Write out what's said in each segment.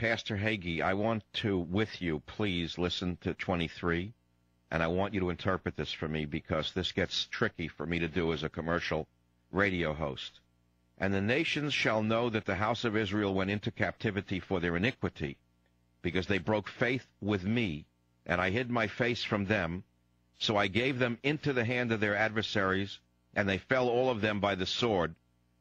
Pastor Hagee, I want to, with you, please listen to 23, and I want you to interpret this for me because this gets tricky for me to do as a commercial radio host. And the nations shall know that the house of Israel went into captivity for their iniquity, because they broke faith with me, and I hid my face from them. So I gave them into the hand of their adversaries, and they fell all of them by the sword.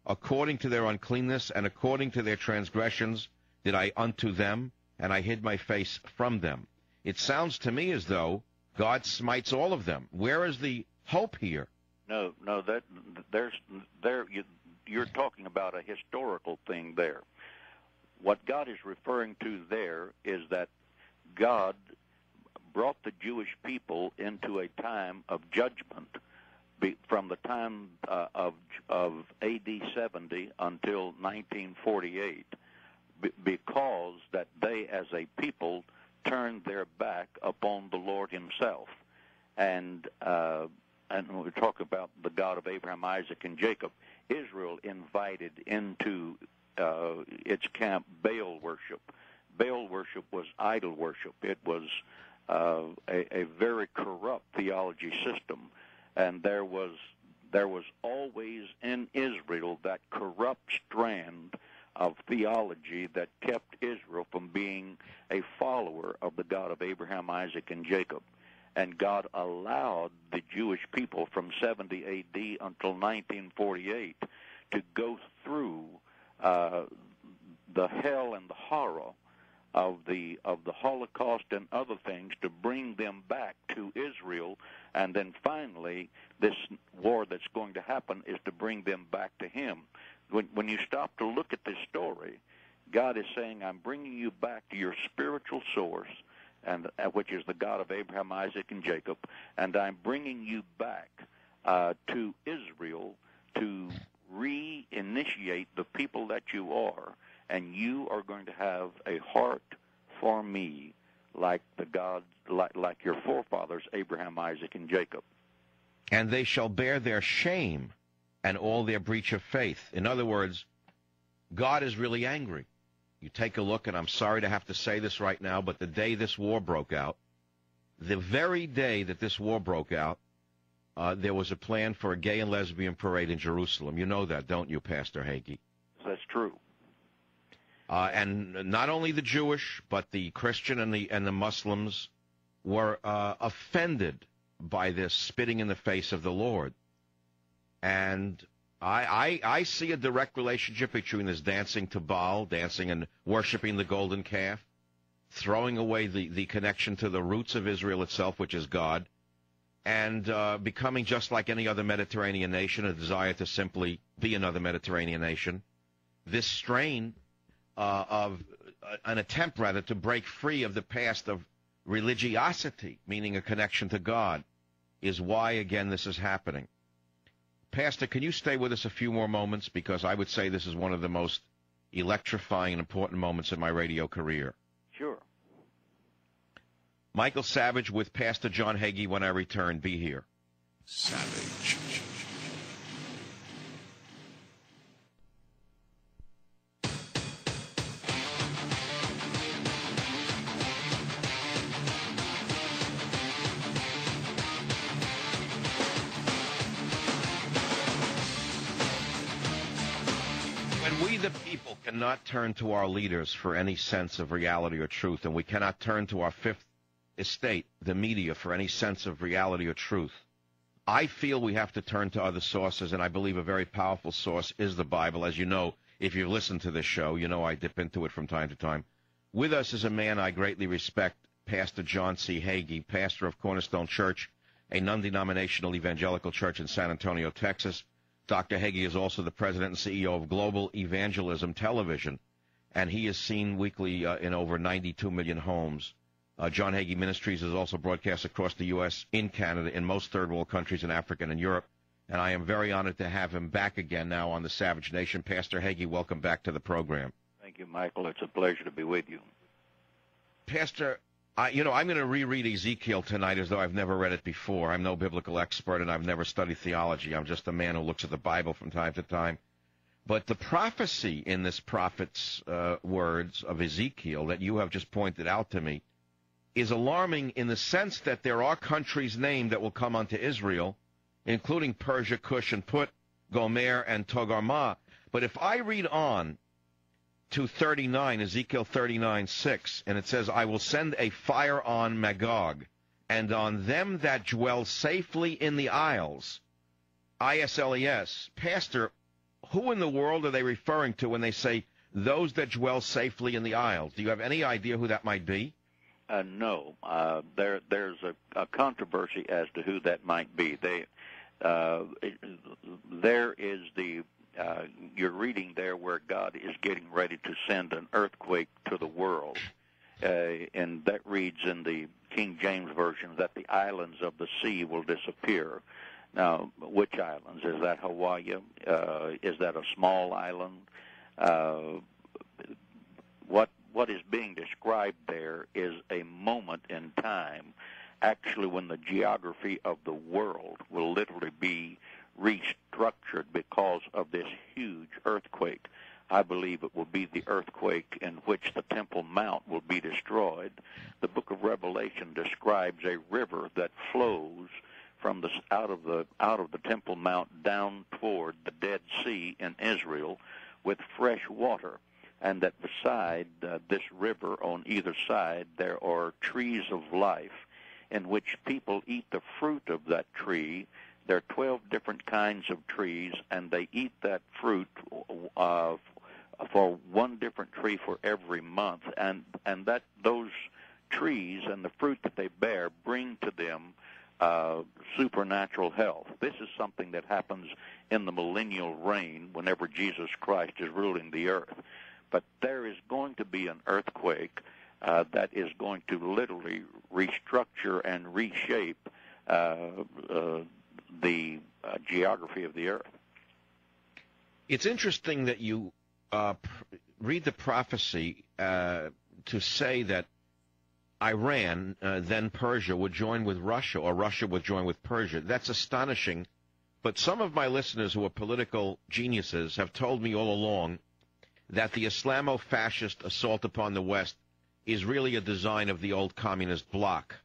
According to their uncleanness and according to their transgressions did I unto them, and I hid my face from them. It sounds to me as though God smites all of them. Where is the hope here? No, you're talking about a historical thing there. What God is referring to there is that God brought the Jewish people into a time of judgment from the time of A.D. 70 until 1948, because that they, as a people, turned their back upon the Lord Himself, and when we talk about the God of Abraham, Isaac, and Jacob, Israel invited into its camp Baal worship. Baal worship was idol worship. It was a very corrupt theology system, and there was always in Israel that corrupt strand of theology that kept Israel from being a follower of the God of Abraham, Isaac, and Jacob. And God allowed the Jewish people from 70 A.D. until 1948 to go through the hell and the horror of the Holocaust and other things to bring them back to Israel. And then finally, this war that's going to happen is to bring them back to Him. When you stop to look at this story, God is saying, I'm bringing you back to your spiritual source, and which is the God of Abraham, Isaac, and Jacob, and I'm bringing you back to Israel to reinitiate the people that you are, and you are going to have a heart for me like the God, like your forefathers, Abraham, Isaac, and Jacob. And they shall bear their shame and all their breach of faith. In other words, God is really angry. You take a look, and I'm sorry to have to say this right now, but the day this war broke out, the very day that this war broke out, there was a plan for a gay and lesbian parade in Jerusalem. You know that, don't you, Pastor Hagee? That's true. And not only the Jewish, but the Christian and the Muslims were offended by this spitting in the face of the Lord. And I see a direct relationship between this dancing to Baal, dancing and worshiping the golden calf, throwing away the connection to the roots of Israel itself, which is God, and becoming just like any other Mediterranean nation, a desire to simply be another Mediterranean nation. This strain of an attempt, rather, to break free of the past of religiosity, meaning a connection to God, is why, again, this is happening. Pastor, can you stay with us a few more moments? Because I would say this is one of the most electrifying and important moments in my radio career. Sure. Michael Savage with Pastor John Hagee when I return. Be here. Savage. We, the people, cannot turn to our leaders for any sense of reality or truth, and we cannot turn to our fifth estate, the media, for any sense of reality or truth. I feel we have to turn to other sources, and I believe a very powerful source is the Bible. As you know, if you've listened to this show, you know I dip into it from time to time. With us is a man I greatly respect, Pastor John C. Hagee, pastor of Cornerstone Church, a non-denominational evangelical church in San Antonio, Texas. Dr. Hagee is also the president and CEO of Global Evangelism Television, and he is seen weekly in over 92 million homes. John Hagee Ministries is also broadcast across the U.S., in Canada, in most third world countries in Africa and in Europe, and I am very honored to have him back again now on the Savage Nation. Pastor Hagee, welcome back to the program. Thank you, Michael. It's a pleasure to be with you. Pastor, I'm going to reread Ezekiel tonight as though I've never read it before. I'm no biblical expert, and I've never studied theology. I'm just a man who looks at the Bible from time to time. But the prophecy in this prophet's words of Ezekiel that you have just pointed out to me is alarming in the sense that there are countries named that will come unto Israel, including Persia, Cush, and Put, Gomer, and Togarmah. But if I read on to 39, Ezekiel 39:6, and it says, I will send a fire on Magog, and on them that dwell safely in the isles, ISLES. Pastor, who in the world are they referring to when they say those that dwell safely in the isles? Do you have any idea who that might be? No. There's a controversy as to who that might be. There is you're reading there where God is getting ready to send an earthquake to the world. And that reads in the King James Version that the islands of the sea will disappear. Now, which islands? Is that Hawaii? Is that a small island? What is being described there is a moment in time, actually, when the geography of the world will literally be restructured because of this huge earthquake. I believe it will be the earthquake in which the Temple Mount will be destroyed. The book of Revelation describes a river that flows from out of the Temple Mount down toward the Dead Sea in Israel with fresh water, and that beside this river on either side there are trees of life in which people eat the fruit of that tree. There are 12 different kinds of trees, and they eat that fruit for one different tree for every month, and that those trees and the fruit that they bear bring to them supernatural health. This is something that happens in the millennial reign whenever Jesus Christ is ruling the earth. But there is going to be an earthquake that is going to literally restructure and reshape the geography of the earth. It's interesting that you read the prophecy to say that Iran, then Persia, would join with Russia, or Russia would join with Persia. That's astonishing. But some of my listeners who are political geniuses have told me all along that the Islamo-fascist assault upon the West is really a design of the old communist bloc.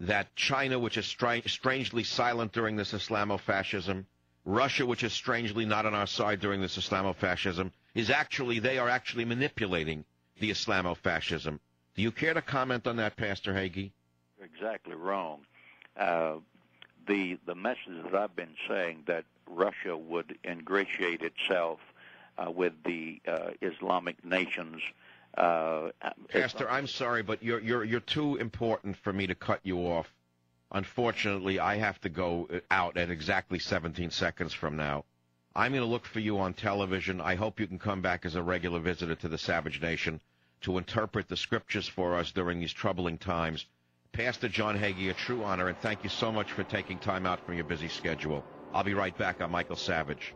That China, which is strangely silent during this Islamo-fascism, Russia, which is strangely not on our side during this Islamo-fascism, they are actually manipulating the Islamo-fascism. Do you care to comment on that, Pastor Hagee? You're exactly wrong. The message that I've been saying that Russia would ingratiate itself with the Islamic nations. Pastor, I'm sorry, but you're too important for me to cut you off. Unfortunately, I have to go out at exactly 17 seconds from now. I'm going to look for you on television. I hope you can come back as a regular visitor to the Savage Nation to interpret the scriptures for us during these troubling times. Pastor John Hagee, a true honor, and thank you so much for taking time out from your busy schedule. I'll be right back. I'm Michael Savage.